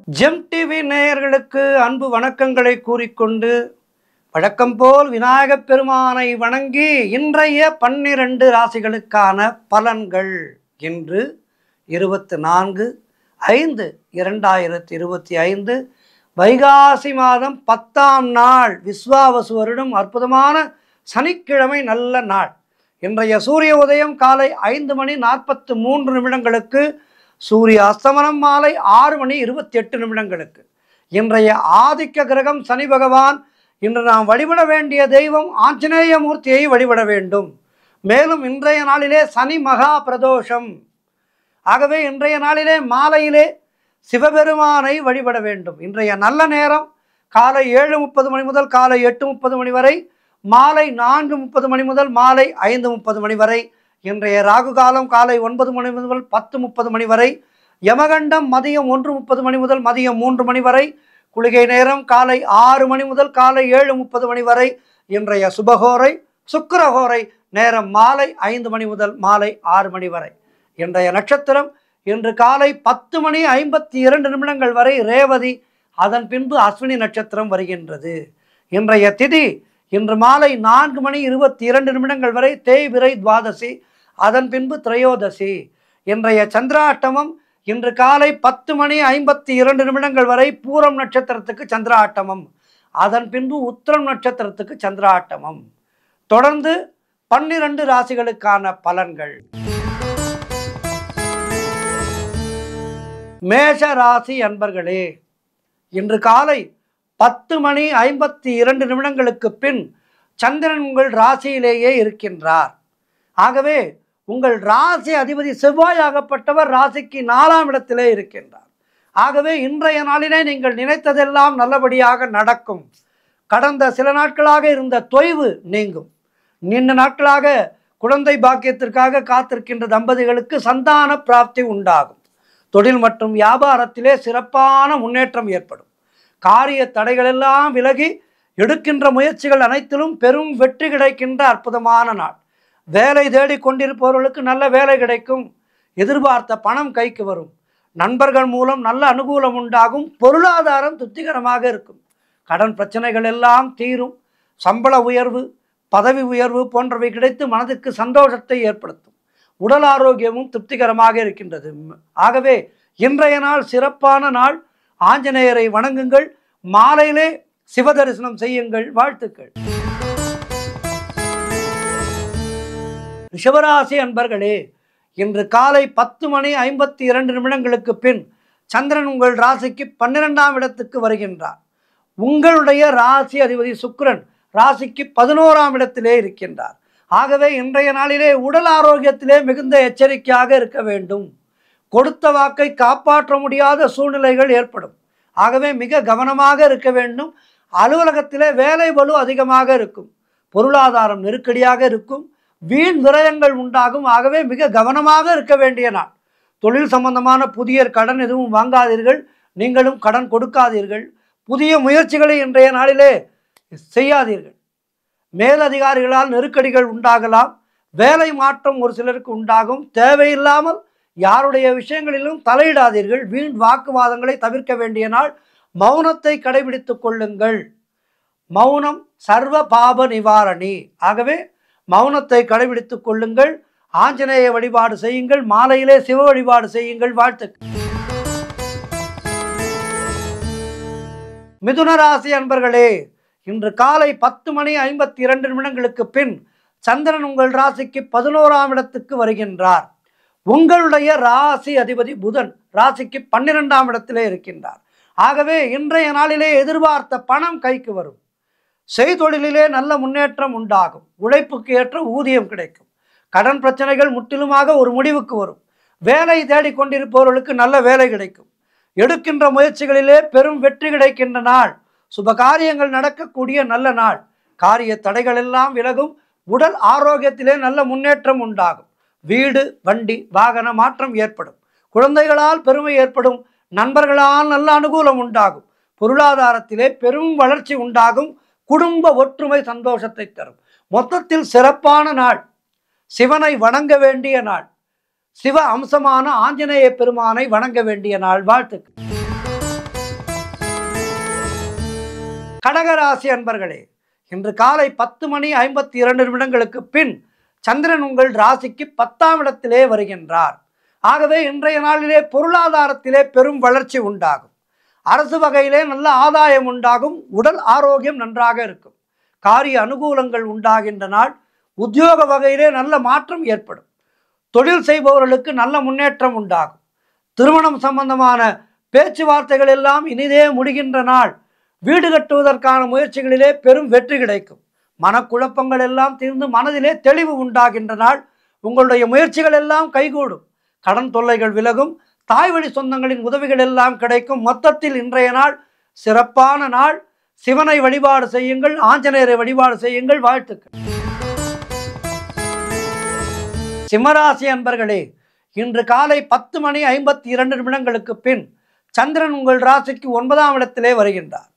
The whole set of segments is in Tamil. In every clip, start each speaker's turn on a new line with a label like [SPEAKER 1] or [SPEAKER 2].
[SPEAKER 1] ஜெம் டிவி நேயர்களுக்கு அன்பு வணக்கங்களை கூறிக்கொண்டு வழக்கம் போல் விநாயகப் பெருமானை வணங்கி இன்றைய 12 ராசிகளுக்கான பலன்கள் இன்று 24/5/2025 வைகாசி மாதம் 10ஆம் நாள் விஸ்வாவசு வருடம் அற்புதமான சனிக்கிழமை நல்ல நாள். இன்றைய சூரிய உதயம் காலை 5:43 சூரிய அஸ்தமனம் மாலை 6:28 இன்றைய ஆதிக்க கிரகம் சனி பகவான். இன்று நாம் வழிபட வேண்டிய தெய்வம் ஆஞ்சநேய மூர்த்தியை வழிபட வேண்டும். மேலும் இன்றைய நாளிலே சனி மகா பிரதோஷம். ஆகவே இன்றைய நாளிலே மாலையிலே சிவபெருமானை வழிபட வேண்டும். இன்றைய நல்ல நேரம் காலை 7:30 முதல் காலை 8:30 வரை, மாலை 4:30 முதல் மாலை 5:30 வரை. இன்றைய ராகு காலம் காலை 9 முதல் 10:30 வரை, யமகண்டம் மதியம் 1:30 முதல் மதியம் 3 வரை, குளிகை நேரம் காலை 6 முதல் காலை 7:30 வரை. இன்றைய சுபகோரை சுக்கிரஹோரை நேரம் மாலை 5 முதல் மாலை 6 வரை. இன்றைய நட்சத்திரம் இன்று காலை 10:52 வரை ரேவதி, அதன் பின்பு அஸ்வினி நட்சத்திரம் வருகின்றது. இன்றைய திதி இன்று மாலை 4:22 வரை தேய்பிறை துவாதசி, அதன் பின்பு திரையோதசி. இன்றைய சந்திராட்டமம் இன்று காலை 10:52 வரை பூரம் நட்சத்திரத்துக்கு சந்திராட்டமம், அதன் பின்பு உத்திரம் நட்சத்திரத்துக்கு சந்திராட்டமம். தொடர்ந்து 12 ராசிகளுக்கான பலன்கள். மேஷ ராசி அன்பர்களே, இன்று காலை 10:52 பின் சந்திரன் உங்கள் ராசியிலேயே இருக்கின்றார். ஆகவே உங்கள் ராசி அதிபதி செவ்வாயாகப்பட்டவர் ராசிக்கு 4ஆம் இடத்திலே இருக்கின்றார். ஆகவே இன்றைய நாளிலே நீங்கள் நினைத்ததெல்லாம் நல்லபடியாக நடக்கும். கடந்த சில நாட்களாக இருந்த தொய்வு நீங்கும். நீண்ட நாட்களாக குழந்தை பாக்கியத்திற்காக காத்திருக்கின்ற தம்பதிகளுக்கு சந்தான பிராப்தி உண்டாகும். தொழில் மற்றும் வியாபாரத்திலே சிறப்பான முன்னேற்றம் ஏற்படும். காரிய தடைகளெல்லாம் விலகி எடுக்கின்ற முயற்சிகள் அனைத்திலும் பெரும் வெற்றி கிடைக்கின்ற அற்புதமான நாள். வேலை தேடி கொண்டிருப்பவர்களுக்கு நல்ல வேலை கிடைக்கும். எதிர்பார்த்த பணம் கைக்கு வரும். நண்பர்கள் மூலம் நல்ல அனுகூலம் உண்டாகும். பொருளாதாரம் திருப்திகரமாக இருக்கும். கடன் பிரச்சனைகள் எல்லாம் தீரும். சம்பள உயர்வு, பதவி உயர்வு போன்றவை கிடைத்து மனதுக்கு சந்தோஷத்தை ஏற்படுத்தும். உடல் ஆரோக்கியமும் திருப்திகரமாக இருக்கின்றது. ஆகவே இன்றைய நாள் சிறப்பான நாள். ஆஞ்சநேயரை வணங்குங்கள். மாலையிலே சிவ தரிசனம் செய்யுங்கள். வாழ்த்துக்கள். ரிஷபராசி அன்பர்களே, இன்று காலை 10:52 பின் சந்திரன் உங்கள் ராசிக்கு 12ஆம் இடத்துக்கு வருகின்றார். உங்களுடைய ராசி அதிபதி சுக்கிரன் ராசிக்கு 11ஆம் இடத்திலே இருக்கின்றார். ஆகவே இன்றைய நாளிலே உடல் ஆரோக்கியத்திலே மிகுந்த எச்சரிக்கையாக இருக்க வேண்டும். கொடுத்த வாக்கை காப்பாற்ற முடியாத சூழ்நிலைகள் ஏற்படும். ஆகவே மிக கவனமாக இருக்க வேண்டும். அலுவலகத்திலே வேலை பளு அதிகமாக இருக்கும். பொருளாதாரம் நெருக்கடியாக இருக்கும். வீண் விரயங்கள் உண்டாகும். ஆகவே மிக கவனமாக இருக்க வேண்டிய நாள். தொழில் சம்பந்தமான புதிய கடன் எதுவும் வாங்காதீர்கள். நீங்களும் கடன் கொடுக்காதீர்கள். புதிய முயற்சிகளை இன்றைய நாளிலே செய்யாதீர்கள். மேலதிகாரிகளால் நெருக்கடிகள் உண்டாகலாம். வேலை மாற்றம் ஒரு சிலருக்கு உண்டாகும். தேவையில்லாமல் யாருடைய விஷயங்களிலும் தலையிடாதீர்கள். வீண் வாக்குவாதங்களை தவிர்க்க வேண்டிய நாள். மௌனத்தை கடைபிடித்துக் கொள்ளுங்கள். மௌனம் சர்வ பாப நிவாரணி. ஆகவே மௌனத்தை கடைபிடித்துக் கொள்ளுங்கள். ஆஞ்சநேய வழிபாடு செய்யுங்கள். மாலையிலே சிவ வழிபாடு செய்யுங்கள். வாழ்த்துக்கள். மிதுன ராசி அன்பர்களே, இன்று காலை 10:52 பின் சந்திரன் உங்கள் ராசிக்கு 11ஆம் இடத்துக்கு வருகின்றார். உங்களுடைய ராசி அதிபதி புதன் ராசிக்கு 12ஆம் இடத்திலே இருக்கின்றார். ஆகவே இன்றைய நாளிலே எதிர்பார்த்த பணம் கைக்கு வரும். செய்தொழிலிலே நல்ல முன்னேற்றம் உண்டாகும். உழைப்புக்கு ஏற்ற ஊதியம் கிடைக்கும். கடன் பிரச்சனைகள் முற்றிலுமாக ஒரு முடிவுக்கு வரும். வேலை தேடிக்கொண்டிருப்பவர்களுக்கு நல்ல வேலை கிடைக்கும். எடுக்கின்ற முயற்சிகளிலே பெரும் வெற்றி கிடைக்கின்ற நாள். சுப காரியங்கள் நடக்கக்கூடிய நல்ல நாள். காரிய தடைகள் எல்லாம் விலகும். உடல் ஆரோக்கியத்திலே நல்ல முன்னேற்றம் உண்டாகும். வீடு, வண்டி, வாகன மாற்றம் ஏற்படும். குழந்தைகளால் பெருமை ஏற்படும். நண்பர்களால் நல்ல அனுகூலம் உண்டாகும். பொருளாதாரத்திலே பெரும் வளர்ச்சி உண்டாகும். குடும்ப ஒற்றுமை சந்தோஷத்தை தரும். மொத்தத்தில் சிறப்பான நாள். சிவனை வணங்க வேண்டிய நாள். சிவ அம்சமான ஆஞ்சநேய பெருமானை வணங்க வேண்டிய நாள். வாழ்த்துக்கள். கடகராசி அன்பர்களே, இன்று காலை 10:52 பின் சந்திரன் உங்கள் ராசிக்கு 10ஆம் இடத்திலே வருகின்றார். ஆகவே இன்றைய நாளிலே பொருளாதாரத்திலே பெரும் வளர்ச்சி உண்டாகும். அரசு வகையிலே நல்ல ஆதாயம் உண்டாகும். உடல் ஆரோக்கியம் நன்றாக இருக்கும். காரிய அனுகூலங்கள் உண்டாகின்ற நாள். உத்தியோக வகையிலே நல்ல மாற்றம் ஏற்படும். தொழில் செய்பவர்களுக்கு நல்ல முன்னேற்றம் உண்டாகும். திருமணம் சம்பந்தமான பேச்சுவார்த்தைகள் எல்லாம் இனிதே முடிகின்ற நாள். வீடு கட்டுவதற்கான முயற்சிகளிலே பெரும் வெற்றி கிடைக்கும். மனக்குழப்பங்கள் எல்லாம் தீர்ந்து மனதிலே தெளிவு உண்டாகின்ற நாள். உங்களுடைய முயற்சிகள் எல்லாம் கைகூடும். கடன் தொல்லைகள் விலகும். தாய் வழி சொந்தங்களின் உதவிகள் எல்லாம் கிடைக்கும். மொத்தத்தில் இன்றைய நாள் சிறப்பான நாள். சிவனை வழிபாடு செய்யுங்கள், ஆஞ்சநேயரை வழிபாடு செய்யுங்கள். வாழ்த்துக்கள். சிம்மராசி அன்பர்களே, இன்று காலை 10:52 பின் சந்திரன் உங்கள் ராசிக்கு 9ஆம் இடத்திலே வருகின்றார்.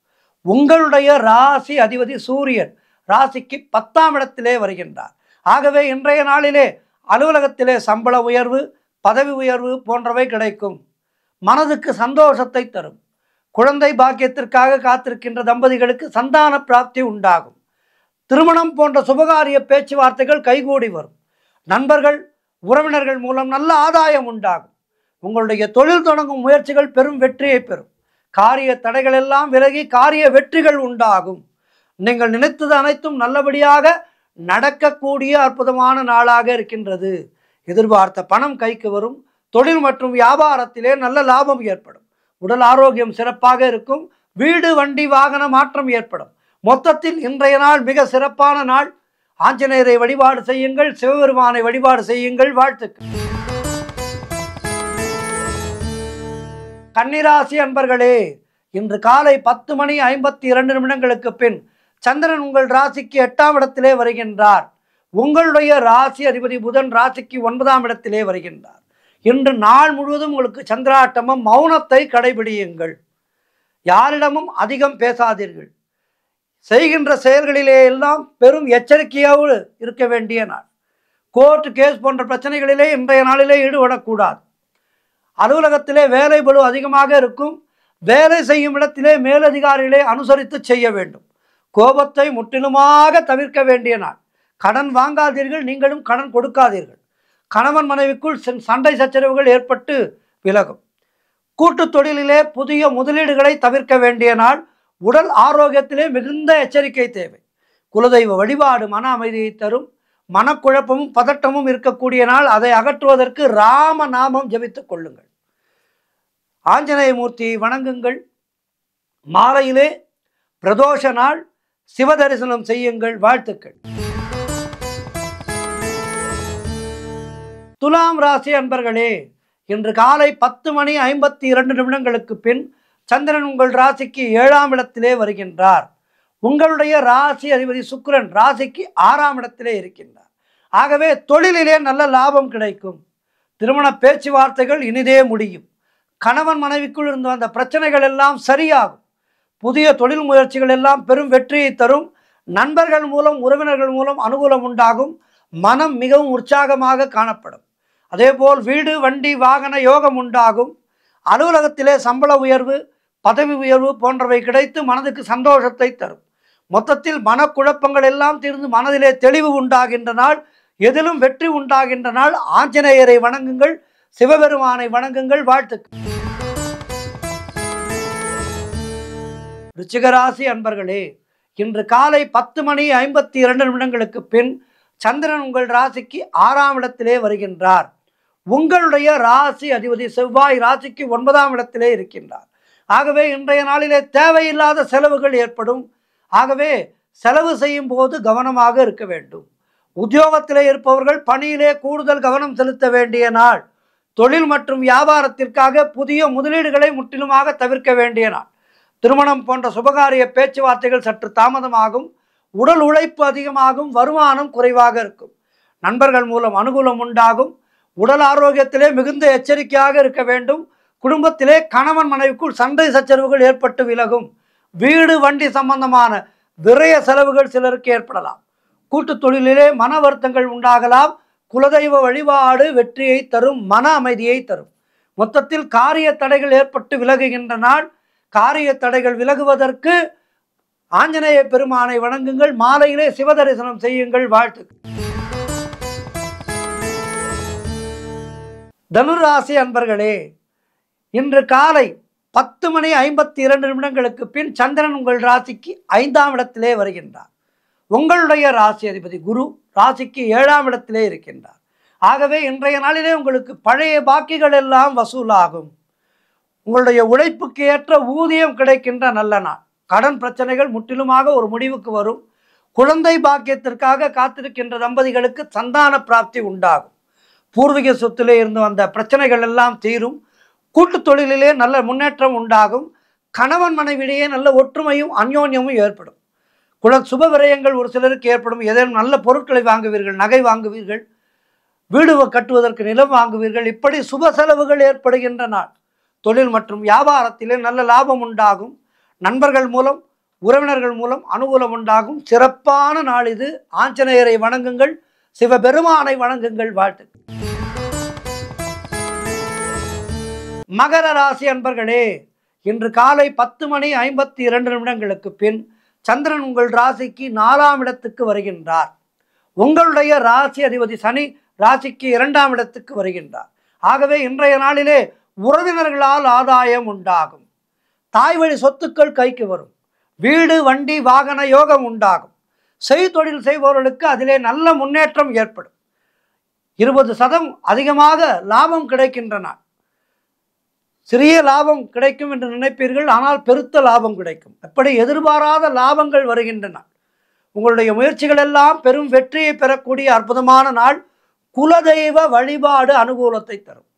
[SPEAKER 1] உங்களுடைய ராசி அதிபதி சூரியன் ராசிக்கு 10ஆம் இடத்திலே வருகின்றார். ஆகவே இன்றைய நாளிலே அலுவலகத்திலே சம்பள உயர்வு, பதவி உயர்வு போன்றவை கிடைக்கும். மனதுக்கு சந்தோஷத்தை தரும். குழந்தை பாக்கியத்திற்காக காத்திருக்கின்ற தம்பதிகளுக்கு சந்தான பிராப்தி உண்டாகும். திருமணம் போன்ற சுபகாரிய பேச்சுவார்த்தைகள் கைகூடி வரும். நண்பர்கள், உறவினர்கள் மூலம் நல்ல ஆதாயம் உண்டாகும். உங்களுடைய தொழில் தொடங்கும் முயற்சிகள் பெரும் வெற்றியை பெறும். காரிய தடைகள் எல்லாம் விலகி காரிய வெற்றிகள் உண்டாகும். நீங்கள் நினைத்தது அனைத்தும் நல்லபடியாக நடக்கக்கூடிய அற்புதமான நாளாக இருக்கின்றது. எதிர்பார்த்த பணம் கைக்கு வரும். தொழில் மற்றும் வியாபாரத்திலே நல்ல லாபம் ஏற்படும். உடல் ஆரோக்கியம் சிறப்பாக இருக்கும். வீடு, வண்டி, வாகன மாற்றம் ஏற்படும். மொத்தத்தில் இன்றைய நாள் மிக சிறப்பான நாள். ஆஞ்சநேயரை வழிபாடு செய்யுங்கள், சிவபெருமானை வழிபாடு செய்யுங்கள். வாழ்த்துக்கள். கன்னிராசி அன்பர்களே, இன்று காலை 10:52 பின் சந்திரன் உங்கள் ராசிக்கு 8ஆம் இடத்திலே வருகின்றார். உங்களுடைய ராசி அதிபதி புதன் ராசிக்கு 9ஆம் இடத்திலே வருகின்றார். இன்று நாள் முழுவதும் உங்களுக்கு சந்திராட்டமம். மௌனத்தை கடைபிடியுங்கள். யாரிடமும் அதிகம் பேசாதீர்கள். செய்கின்ற செயல்களிலே எல்லாம் பெரும் எச்சரிக்கையோடு இருக்க வேண்டிய நாள். கோர்ட்டு கேஸ் போன்ற பிரச்சனைகளிலே இன்றைய நாளிலே ஈடுபடக்கூடாது. அலுவலகத்திலே வேலை பளு அதிகமாக இருக்கும். வேலை செய்யும் இடத்திலே மேலதிகாரிகளை அனுசரித்து செய்ய வேண்டும். கோபத்தை முற்றிலுமாக தவிர்க்க வேண்டிய நாள். கடன் வாங்காதீர்கள், நீங்களும் கடன் கொடுக்காதீர்கள். கணவன் மனைவிக்குள் சண்டை சச்சரவுகள் ஏற்பட்டு விலகும். கூட்டு தொழிலிலே புதிய முதலீடுகளை தவிர்க்க வேண்டிய நாள். உடல் ஆரோக்கியத்திலே மிகுந்த எச்சரிக்கை தேவை. குலதெய்வ வழிபாடு மன அமைதியை தரும். மனக்குழப்பமும் பதட்டமும் இருக்கக்கூடிய நாள். அதை அகற்றுவதற்கு ராம நாமம் ஜபித்துக் கொள்ளுங்கள். ஆஞ்சநேய மூர்த்தியை வணங்குங்கள். மாலையிலே பிரதோஷ நாள். சிவ தரிசனம் செய்யுங்கள். வாழ்த்துக்கள். துலாம் ராசி அன்பர்களே, இன்று காலை 10:52 பின் சந்திரன் உங்கள் ராசிக்கு 7ஆம் இடத்திலே வருகின்றார். உங்களுடைய ராசி அதிபதி சுக்கிரன் ராசிக்கு 6ஆம் இடத்திலே இருக்கின்றார். ஆகவே தொழிலிலே நல்ல லாபம் கிடைக்கும். திருமண பேச்சுவார்த்தைகள் இனிதே முடியும். கணவன் மனைவிக்குள் இருந்து வந்த பிரச்சனைகள் எல்லாம் சரியாகும். புதிய தொழில் முயற்சிகள் எல்லாம் பெரும் வெற்றியை தரும். நண்பர்கள் மூலம், உறவினர்கள் மூலம் அனுகூலம் உண்டாகும். மனம் மிகவும் உற்சாகமாக காணப்படும். அதேபோல் வீடு, வண்டி, வாகன யோகம் உண்டாகும். அலுவலகத்திலே சம்பள உயர்வு, பதவி உயர்வு போன்றவை கிடைத்து மனதுக்கு சந்தோஷத்தை தரும். மொத்தத்தில் மனக்குழப்பங்கள் எல்லாம் தீர்ந்து மனதிலே தெளிவு உண்டாகின்ற நாள். எதிலும் வெற்றி உண்டாகின்ற நாள். ஆஞ்சநேயரை வணங்குங்கள், சிவபெருமானை வணங்குங்கள். வாழ்த்துக்கள். ரிச்சிகராசி அன்பர்களே, இன்று காலை 10:52 பின் சந்திரன் உங்கள் ராசிக்கு 6ஆம் இடத்திலே வருகின்றார். உங்களுடைய ராசி அதிபதி செவ்வாய் ராசிக்கு 9ஆம் இடத்திலே இருக்கின்றார். ஆகவே இன்றைய நாளிலே தேவையில்லாத செலவுகள் ஏற்படும். ஆகவே செலவு செய்யும் போது கவனமாக இருக்க வேண்டும். உத்தியோகத்திலே இருப்பவர்கள் பணியிலே கூடுதல் கவனம் செலுத்த வேண்டிய நாள். தொழில் மற்றும் வியாபாரத்திற்காக புதிய முதலீடுகளை முற்றிலுமாக தவிர்க்க வேண்டிய நாள். திருமணம் போன்ற சுபகாரிய பேச்சுவார்த்தைகள் சற்று தாமதமாகும். உடல் உழைப்பு அதிகமாகும். வருமானம் குறைவாக இருக்கும். நண்பர்கள் மூலம் அனுகூலம் உண்டாகும். உடல் ஆரோக்கியத்திலே மிகுந்த எச்சரிக்கையாக இருக்க வேண்டும். குடும்பத்திலே கணவன் மனைவிக்குள் சண்டை சச்சரவுகள் ஏற்பட்டு விலகும். வீடு, வண்டி சம்பந்தமான விரய செலவுகள் சிலருக்கு ஏற்படலாம். கூட்டு தொழிலிலே மன வருத்தங்கள் உண்டாகலாம். குலதெய்வ வழிபாடு வெற்றியை தரும், மன அமைதியை தரும். மொத்தத்தில் காரிய தடைகள் ஏற்பட்டு விலகுகின்ற நாள். காரிய தடைகள் விலகுவதற்கு ஆஞ்சநேய பெருமானை வணங்குங்கள். மாலையிலே சிவ தரிசனம் செய்யுங்கள். வாழ்த்துக்கள். தனுராசி அன்பர்களே, இன்று காலை 10:52 பின் சந்திரன் உங்கள் ராசிக்கு 5ஆம் இடத்திலே வருகின்றார். உங்களுடைய ராசி அதிபதி குரு ராசிக்கு 7ஆம் இடத்திலே இருக்கின்றார். ஆகவே இன்றைய நாளிலே உங்களுக்கு பழைய பாக்கிகள் எல்லாம் வசூலாகும். உங்களுடைய உழைப்புக்கு ஏற்ற ஊதியம் கிடைக்கின்ற நல்ல நாள். கடன் பிரச்சனைகள் முற்றிலுமாக ஒரு முடிவுக்கு வரும். குழந்தை பாக்கியத்திற்காக காத்திருக்கின்ற தம்பதிகளுக்கு சந்தான பிராப்தி உண்டாகும். பூர்வீக சொத்திலே இருந்து வந்த பிரச்சனைகள் எல்லாம் தீரும். கூட்டு தொழிலிலே நல்ல முன்னேற்றம் உண்டாகும். கணவன் மனைவியிடையே நல்ல ஒற்றுமையும் அந்யோன்யமும் ஏற்படும். சுப விரயங்கள் ஒரு சிலருக்கு ஏற்படும். ஏதேனும் நல்ல பொருட்களை வாங்குவீர்கள், நகை வாங்குவீர்கள், வீடு கட்டுவதற்கு நிலம் வாங்குவீர்கள். இப்படி சுப செலவுகள் ஏற்படுகின்ற நாள். தொழில் மற்றும் வியாபாரத்திலே நல்ல லாபம் உண்டாகும். நண்பர்கள் மூலம், உறவினர்கள் மூலம் அனுகூலம் உண்டாகும். சிறப்பான நாள் இது. ஆஞ்சநேயரை வணங்குங்கள், சிவபெருமானை வணங்குங்கள். வாழ்த்து. மகர ராசி அன்பர்களே, இன்று காலை 10:52 பின் சந்திரன் உங்கள் ராசிக்கு 4ஆம் இடத்துக்கு வருகின்றார். உங்களுடைய ராசி அதிபதி சனி ராசிக்கு 2ஆம் இடத்துக்கு வருகின்றார். ஆகவே இன்றைய நாளிலே உறவினர்களால் ஆதாயம் உண்டாகும். தாய் வழி சொத்துக்கள் கைக்கு வரும். வீடு, வண்டி, வாகன யோகம் உண்டாகும். செய்தொழில் செய்பவர்களுக்கு அதிலே நல்ல முன்னேற்றம் ஏற்படும். 20% அதிகமாக லாபம் கிடைக்கின்ற நாள். சிறிய லாபம் கிடைக்கும் என்று நினைப்பீர்கள், ஆனால் பெருத்த லாபம் கிடைக்கும். எப்படி எதிர்பாராத லாபங்கள் வருகின்றன. உங்களுடைய முயற்சிகள் எல்லாம் பெரும் வெற்றியை பெறக்கூடிய அற்புதமான நாள். குலதெய்வ வழிபாடு அனுகூலத்தை தரும்.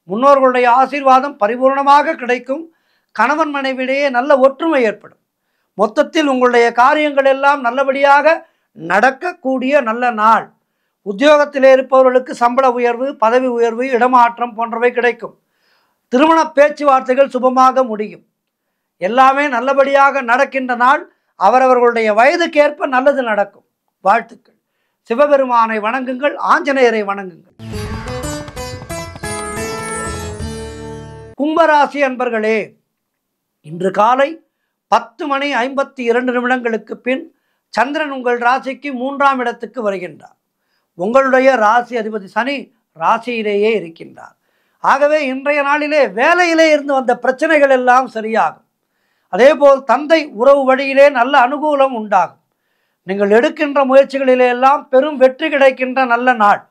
[SPEAKER 1] முன்னோர்களுடைய ஆசீர்வாதம் பரிபூர்ணமாக கிடைக்கும். கணவன் மனைவியிடையே நல்ல ஒற்றுமை ஏற்படும். மொத்தத்தில் உங்களுடைய காரியங்கள் எல்லாம் நல்லபடியாக நடக்கக்கூடிய நல்ல நாள். உத்தியோகத்திலே இருப்பவர்களுக்கு சம்பள உயர்வு, பதவி உயர்வு, இடமாற்றம் போன்றவை கிடைக்கும். திருமண பேச்சுவார்த்தைகள் சுபமாக முடியும். எல்லாமே நல்லபடியாக நடக்கின்ற நாள். அவரவர்களுடைய வயதுக்கேற்ப நல்லது நடக்கும். வாழ்த்துக்கள். சிவபெருமானை வணங்குங்கள், ஆஞ்சநேயரை வணங்குங்கள். கும்பராசி அன்பர்களே, இன்று காலை 10:52 பின் சந்திரன் உங்கள் ராசிக்கு 3ஆம் இடத்துக்கு வருகின்றார். உங்களுடைய ராசி அதிபதி சனி ராசியிலேயே இருக்கின்றார். ஆகவே இன்றைய நாளிலே வேலையிலே இருந்து வந்த பிரச்சனைகள் எல்லாம் சரியாகும். அதேபோல் தந்தை உறவு வழியிலே நல்ல அனுகூலம் உண்டாகும். நீங்கள் எடுக்கின்ற முயற்சிகளிலே எல்லாம் பெரும் வெற்றி கிடைக்கின்ற நல்ல நாள்.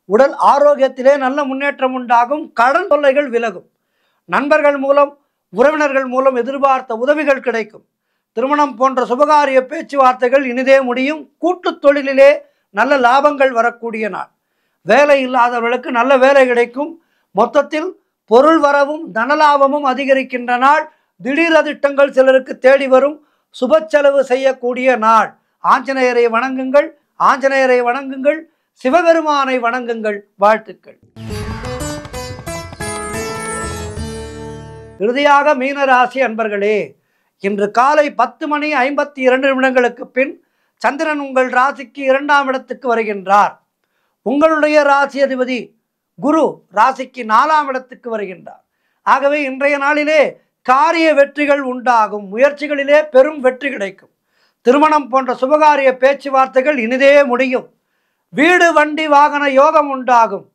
[SPEAKER 1] உடல் ஆரோக்கியத்திலே நல்ல முன்னேற்றம் உண்டாகும். கடன் தொல்லைகள் விலகும். நண்பர்கள் மூலம், உறவினர்கள் மூலம் எதிர்பார்த்த உதவிகள் கிடைக்கும். திருமணம் போன்ற சுபகாரிய பேச்சுவார்த்தைகள் இனிதே முடியும். கூட்டு தொழிலிலே நல்ல லாபங்கள் வரக்கூடிய நாள். வேலை இல்லாதவர்களுக்கு நல்ல வேலை கிடைக்கும். மொத்தத்தில் பொருள் வரவும் தனலாபமும் அதிகரிக்கின்ற நாள். திடீர் அதிர்ஷ்டங்கள் சிலருக்கு தேடி வரும். சுப செலவு செய்யக்கூடிய நாள். ஆஞ்சநேயரை வணங்குங்கள், ஆஞ்சநேயரை வணங்குங்கள், சிவபெருமானை வணங்குங்கள். வாழ்த்துக்கள். இறுதியாக மீனராசி அன்பர்களே, இன்று காலை 10:52 பின் சந்திரன் உங்கள் ராசிக்கு 2ஆம் இடத்துக்கு வருகின்றார். உங்களுடைய ராசி அதிபதி குரு ராசிக்கு 4ஆம் இடத்துக்கு வருகின்றார். ஆகவே இன்றைய நாளிலே காரிய வெற்றிகள் உண்டாகும். முயற்சிகளிலே பெரும் வெற்றி கிடைக்கும். திருமணம் போன்ற சுபகாரிய பேச்சுவார்த்தைகள் இனிதே முடியும். வீடு, வண்டி, வாகன யோகம் உண்டாகும்.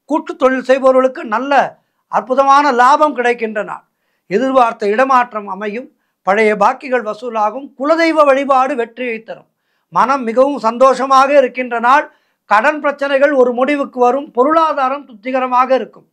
[SPEAKER 1] கூட்டு தொழில் செய்பவர்களுக்கு நல்ல அற்புதமான லாபம் கிடைக்கின்ற நாள். எதிர்பார்த்த இடமாற்றம் அமையும். பழைய பாக்கிகள் வசூலாகும். குலதெய்வ வழிபாடு வெற்றியை தரும். மனம் மிகவும் சந்தோஷமாக இருக்கின்ற நாள். கடன் பிரச்சனைகள் ஒரு முடிவுக்கு வரும். பொருளாதாரம் திருப்திகரமாக இருக்கும்.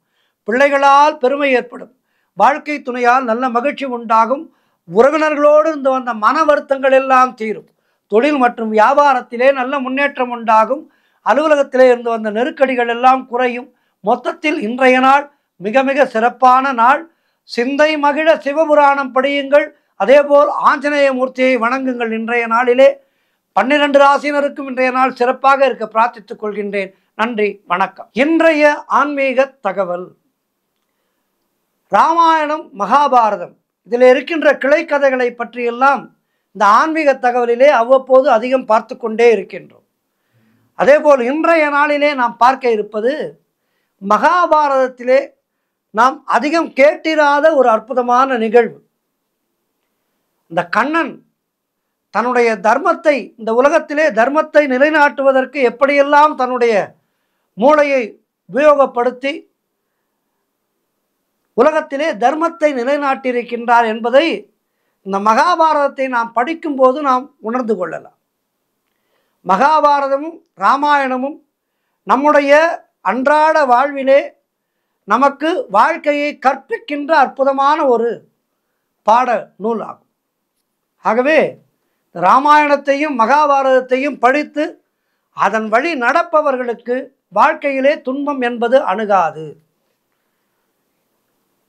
[SPEAKER 1] பிள்ளைகளால் பெருமை ஏற்படும். வாழ்க்கை துணையால் நல்ல மகிழ்ச்சி உண்டாகும். உறவினர்களோடு இருந்து வந்த மன வருத்தங்கள் எல்லாம் தீரும். தொழில் மற்றும் வியாபாரத்திலே நல்ல முன்னேற்றம் உண்டாகும். அலுவலகத்திலே இருந்து வந்த நெருக்கடிகள் எல்லாம் குறையும். மொத்தத்தில் இன்றைய நாள் மிக மிக சிறப்பான நாள். சிந்தை மகிழ சிவபுராணம் படியுங்கள். அதேபோல் ஆஞ்சநேய மூர்த்தியை வணங்குங்கள். இன்றைய நாளிலே 12 ராசியினருக்கும் இன்றைய நாள் சிறப்பாக இருக்க பிரார்த்தித்துக் கொள்கின்றேன். நன்றி, வணக்கம். இன்றைய ஆன்மீக தகவல், ராமாயணம், மகாபாரதம் இதில் இருக்கின்ற கிளை கதைகளை பற்றியெல்லாம் இந்த ஆன்மீக தகவலிலே அவ்வப்போது அதிகம் பார்த்து கொண்டே இருக்கின்றோம். அதேபோல் இன்றைய நாளிலே நாம் பார்க்க இருப்பது மகாபாரதத்திலே நாம் அதிகம் கேட்டிராத ஒரு அற்புதமான நிகழ்வு. இந்த கண்ணன் தன்னுடைய தர்மத்தை, இந்த உலகத்திலே தர்மத்தை நிலைநாட்டுவதற்கு எப்படியெல்லாம் தன்னுடைய மூளையை உபயோகப்படுத்தி உலகத்திலே தர்மத்தை நிலைநாட்டியிருக்கின்றார் என்பதை இந்த மகாபாரதத்தை நாம் படிக்கும்போது நாம் உணர்ந்து கொள்ளலாம். மகாபாரதமும் ராமாயணமும் நம்முடைய அன்றாட வாழ்விலே நமக்கு வாழ்க்கையை கற்பிக்கின்ற அற்புதமான ஒரு பாட நூல் ஆகும். ஆகவே ராமாயணத்தையும் மகாபாரதத்தையும் படித்து அதன் வழி நடப்பவர்களுக்கு வாழ்க்கையிலே துன்பம் என்பது அணுகாது.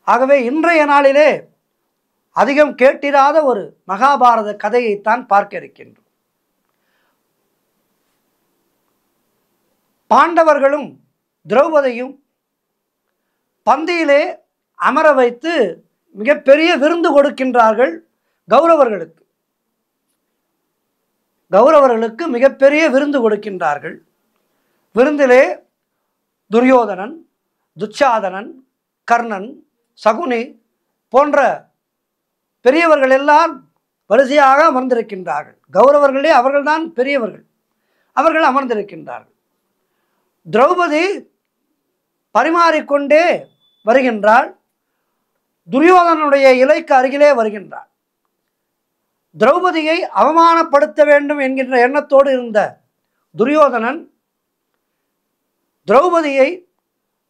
[SPEAKER 1] ஆகவே இன்றைய நாளிலே அதிகம் கேட்டிராத ஒரு மகாபாரத கதையைத்தான் பார்க்க இருக்கின்றோம். பாண்டவர்களும் திரௌபதியும் பந்தியிலே அமர வைத்து மிகப்பெரிய விருந்து கொடுக்கின்றார்கள். கௌரவர்களுக்கு மிகப்பெரிய விருந்து கொடுக்கின்றார்கள். விருந்திலே துரியோதனன், துச்சாதனன், கர்ணன், சகுனி போன்ற பெரியவர்கள் எல்லாம் வரிசையாக அமர்ந்திருக்கின்றார்கள். கௌரவர்களே அவர்கள்தான் பெரியவர்கள், அவர்கள் அமர்ந்திருக்கின்றார்கள். திரௌபதி பரிமாறிக்கொண்டே வருகின்றாள். துரியோதனனுடைய இலைக்கு அருகிலே வருகின்றாள். திரௌபதியை அவமானப்படுத்த வேண்டும் என்கின்ற எண்ணத்தோடு இருந்த துரியோதனன் திரௌபதியை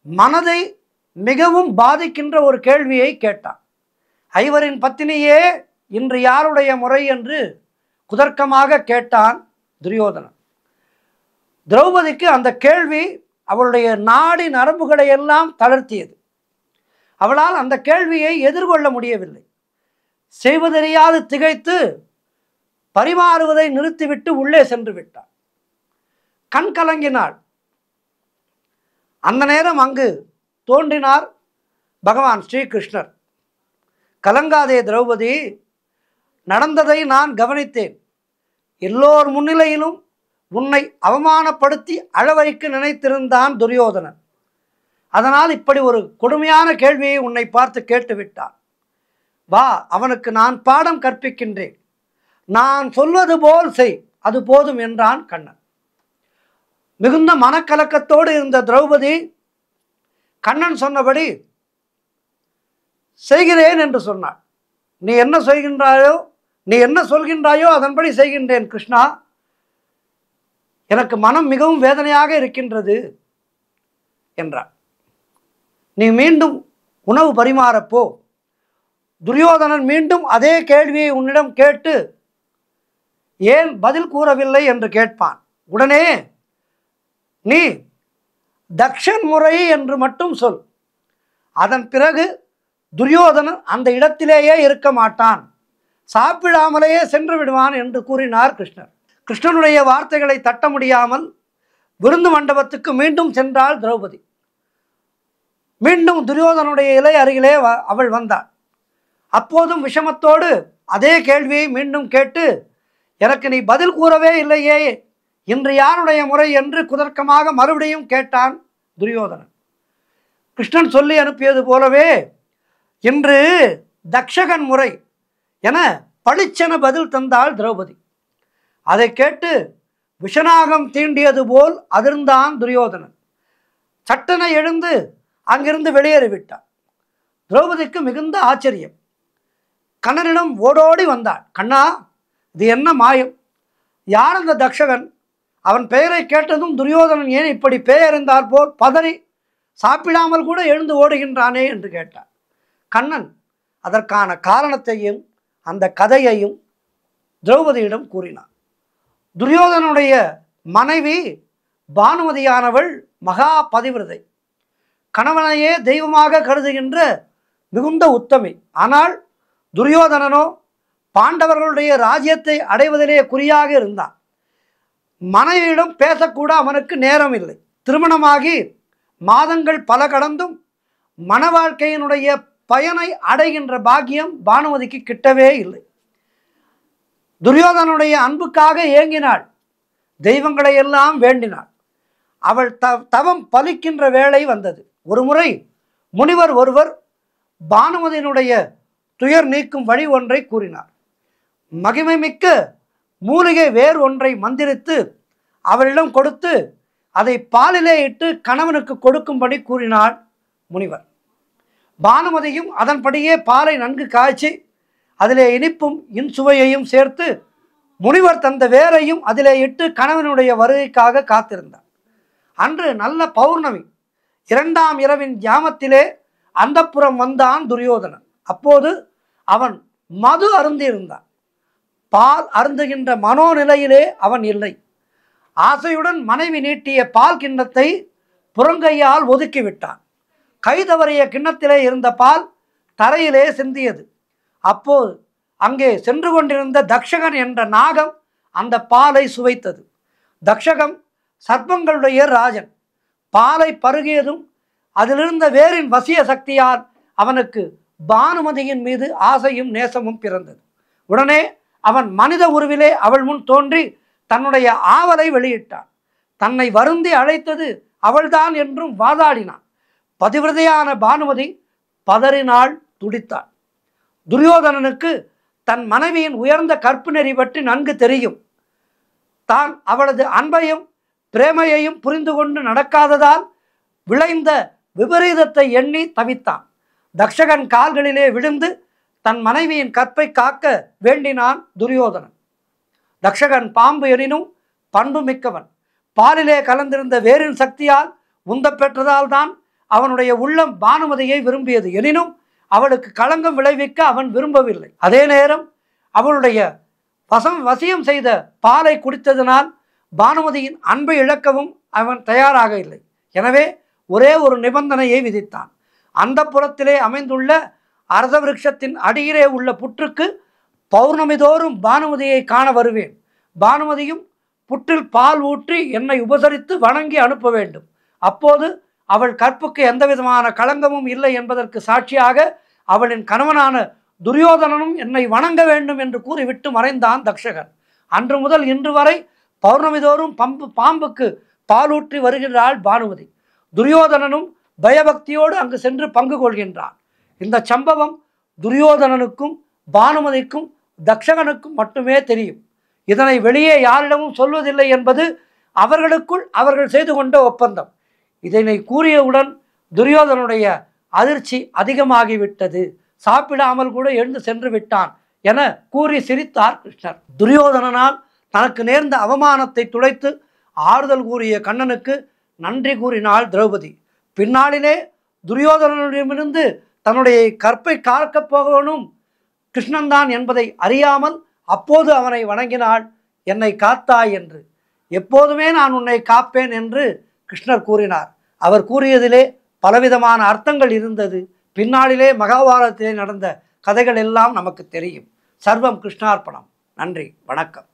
[SPEAKER 1] மனதை மிகவும் பாதிக்கின்ற ஒரு கேள்வியை கேட்டான். ஐவரின் பத்தினியே இன்று யாருடைய முறை என்று குதர்க்கமாக கேட்டான் துரியோதனன். திரௌபதிக்கு அந்த கேள்வி அவளுடைய நாடி நரம்புகளை எல்லாம் தளர்த்தியது. அவளால் அந்த கேள்வியை எதிர்கொள்ள முடியவில்லை. செய்வதறியாது திகைத்து பரிமாறுவதை நிறுத்திவிட்டு உள்ளே சென்று விட்டாள். கண் கலங்கினாள். அந்த நேரம் அங்கு தோன்றினார் பகவான் ஸ்ரீகிருஷ்ணர். கலங்காதே திரௌபதி, நடந்ததை நான் கவனித்தேன். எல்லோர் முன்னிலையிலும் உன்னை அவமானப்படுத்தி அழவைக்கு நினைத்திருந்தான் துரியோதனன். அதனால் இப்படி ஒரு கொடுமையான கேள்வியை உன்னை பார்த்து கேட்டுவிட்டான். வா, அவனுக்கு நான் பாடம் கற்பிக்கின்றேன். நான் சொல்வது போல் செய், அது போதும் என்றான் கண்ணன். மிகுந்த மனக்கலக்கத்தோடு இருந்த திரௌபதி கண்ணன் சொன்னபடி செய்கிறேன் என்று சொன்னாள். நீ என்ன சொல்கின்றாயோ அதன்படி செய்கின்றேன் கிருஷ்ணா. எனக்கு மனம் மிகவும் வேதனையாக இருக்கின்றது என்றார். நீ மீண்டும் உணவு பரிமாறப்போ. துரியோதனன் மீண்டும் அதே கேள்வியை உன்னிடம் கேட்டு ஏன் பதில் கூறவில்லை என்று கேட்பான். உடனே நீ தக்ஷன் முறை என்று மட்டும் சொல். அதன் பிறகு துரியோதனன் அந்த இடத்திலேயே இருக்க மாட்டான், சாப்பிடாமலேயே சென்று விடுவான் என்று கூறினார் கிருஷ்ணர். கிருஷ்ணனுடைய வார்த்தைகளை தட்ட முடியாமல் விருந்து மண்டபத்துக்கு மீண்டும் சென்றாள் திரௌபதி. மீண்டும் துரியோதனுடைய இலை அருகிலே அவள் வந்தாள். அப்போதும் விஷமத்தோடு அதே கேள்வியை மீண்டும் கேட்டு, எனக்கு நீ பதில் கூறவே இல்லையே, இன்று யாருடைய முறை என்று குதர்க்கமாக மறுபடியும் கேட்டான் துரியோதனன். கிருஷ்ணன் சொல்லி அனுப்பியது போலவே இன்று தக்ஷகன் முறை என பளிச்சென பதில் தந்தாள் திரௌபதி. அதை கேட்டு விஷநாகம் தீண்டியது போல் அதிர்ந்தான் துரியோதனன். சட்டென எழுந்து அங்கிருந்து வெளியேறிவிட்டான். திரௌபதிக்கு மிகுந்த ஆச்சரியம். கண்ணனிடம் ஓடோடி வந்தாள். கண்ணா, இது என்ன மாயம்? யார் அந்த தக்ஷகன்? அவன் பெயரை கேட்டதும் துரியோதனன் ஏன் இப்படி பெயறிந்தார் போல் பதறி சாப்பிடாமல் கூட எழுந்து ஓடுகின்றானே என்று கேட்டார். கண்ணன் அதற்கான காரணத்தையும் அந்த கதையையும் திரௌபதியிடம் கூறினான். துரியோதனுடைய மனைவி பானுமதியானவள் மகா பதிவிரதை, கணவனையே தெய்வமாக கருதுகின்ற மிகுந்த உத்தமி. ஆனால் துரியோதனனோ பாண்டவர்களுடைய ராஜ்யத்தை அடைவதிலே குறியாக இருந்தான். மனைவியிடம் பேசக்கூட அவனுக்கு நேரம் இல்லை. திருமணமாகி மாதங்கள் பல கடந்தும் மன வாழ்க்கையினுடைய பயனை அடைகின்ற பாக்கியம் பானுமதிக்கு கிட்டவே இல்லை. துரியோதனுடைய அன்புக்காக ஏங்கினாள். தெய்வங்களை எல்லாம் வேண்டினாள். அவள் தவம் பலிக்கின்ற வேளை வந்தது. ஒரு முறை முனிவர் ஒருவர் பானுமதியினுடைய துயர் நீக்கும் வழி ஒன்றை கூறினார். மகிமை மிக்க மூலிகை வேறு ஒன்றை மந்திரித்து அவளிடம் கொடுத்து அதை பாலிலே இட்டு கணவனுக்கு கொடுக்கும்படி கூறினாள் முனிவர். பானுமதியும் அதன்படியே பாலை நன்கு காய்ச்சி அதிலே இனிப்பும் இன்சுவையையும் சேர்த்து முனிவர் தந்த வேரையும் அதிலே இட்டு கணவனுடைய வருகைக்காக காத்திருந்தார். அன்று நல்ல பௌர்ணமி. 2ஆம் இரவின் ஜாமத்திலே அந்தப்புறம் வந்தான் துரியோதனன். அப்போது அவன் மது அருந்தியிருந்தான். பால் அருந்துகின்ற மனோநிலையிலே அவன் இல்லை. ஆசையுடன் மனைவி நீட்டிய பால் கிண்ணத்தை புறங்கையால் ஒதுக்கிவிட்டான். கை தவறிய கிண்ணத்திலே இருந்த பால் தரையிலே சிந்தியது. அப்போது அங்கே சென்று கொண்டிருந்த தக்ஷகன் என்ற நாகம் அந்த பாலை சுவைத்தது. தக்ஷகம் சர்ப்பங்களுடைய ராஜன். பாலை பருகியதும் அதிலிருந்த வேரின் வசிய சக்தியால் அவனுக்கு பானுமதியின் மீது ஆசையும் நேசமும் பிறந்தது. உடனே அவன் மனித உருவிலே அவள் முன் தோன்றி தன்னுடைய ஆவலை வெளியிட்டான். தன்னை வருந்தி அழைத்தது அவள்தான் என்றும் வாதாடினான். பதிவிரதையான பானுமதி பதறினாள், துடித்தாள். துரியோதனனுக்கு தன் மனைவியின் உயர்ந்த கற்பு நெறி பற்றி நன்கு தெரியும். தான் அவளது அன்பையும் பிரேமையையும் புரிந்து கொண்டு நடக்காததால் விளைந்த விபரீதத்தை எண்ணி தவித்தான். தக்ஷகன் கால்களிலே விழுந்து தன் மனைவியின் கற்பை காக்க வேண்டினான் துரியோதனன். தக்ஷகன் பாம்பு எனினும் பண்பு மிக்கவன். பாலிலே கலந்திருந்த வேரின் சக்தியால் உந்த பெற்றதால் தான் அவனுடைய உள்ளம் பானுமதியை விரும்பியது. எனினும் அவளுக்கு களங்கம் விளைவிக்க அவன் விரும்பவில்லை. அதே நேரம் அவளுடைய வசியம் செய்த பாலை குடித்ததனால் பானுமதியின் அன்பை இழக்கவும் அவன் தயாராக இல்லை. எனவே ஒரே ஒரு நிபந்தனையை விதித்தான். அந்த புறத்திலே அமைந்துள்ள அரச விருட்சத்தின் அடியிலே உள்ள புற்றுக்கு பௌர்ணமி தோறும் பானுமதியை காண வருவேன். பானுமதியும் புற்றில் பால் ஊற்றி என்னை உபசரித்து வணங்கி அனுப்ப வேண்டும். அப்போது அவள் கற்புக்கு எந்தவிதமான களங்கமும் இல்லை என்பதற்கு சாட்சியாக அவளின் கணவனான துரியோதனனும் என்னை வணங்க வேண்டும் என்று கூறிவிட்டு மறைந்தான் தக்ஷகன். அன்று முதல் இன்று வரை பௌர்ணமி தோறும் பாம்புக்கு பாலூற்றி வருகிறாள் பானுமதி. துரியோதனனும் பயபக்தியோடு அங்கு சென்று பங்கு கொள்கின்றான். இந்த சம்பவம் துரியோதனனுக்கும் பானுமதிக்கும் தக்ஷகனுக்கும் மட்டுமே தெரியும். இதனை வெளியே யாரிடமும் சொல்வதில்லை என்பது அவர்களுக்குள் அவர்கள் செய்து கொண்ட ஒப்பந்தம். இதனை கூறியவுடன் துரியோதனுடைய அதிர்ச்சி அதிகமாகிவிட்டது. சாப்பிடாமல் கூட எழுந்து சென்று விட்டான் என கூறி சிரித்தார் கிருஷ்ணர். துரியோதனனால் தனக்கு நேர்ந்த அவமானத்தை துடைத்து ஆறுதல் கூறிய கண்ணனுக்கு நன்றி கூறினாள் திரௌபதி. பின்னாளிலே துரியோதனனிடமிருந்து தன்னுடைய கற்பை காக்கப் போகணும் கிருஷ்ணன்தான் என்பதை அறியாமல் அப்போது அவனை வணங்கினாள், என்னை காத்தாய் என்று. எப்போதுமே நான் உன்னை காப்பேன் என்று கிருஷ்ணர் கூறினார். அவர் கூறியதிலே பலவிதமான அர்த்தங்கள் இருந்தது. பின்னாளிலே மகாபாரதத்திலே நடந்த கதைகள் எல்லாம் நமக்கு தெரியும். சர்வம் கிருஷ்ணார்ப்பணம். நன்றி, வணக்கம்.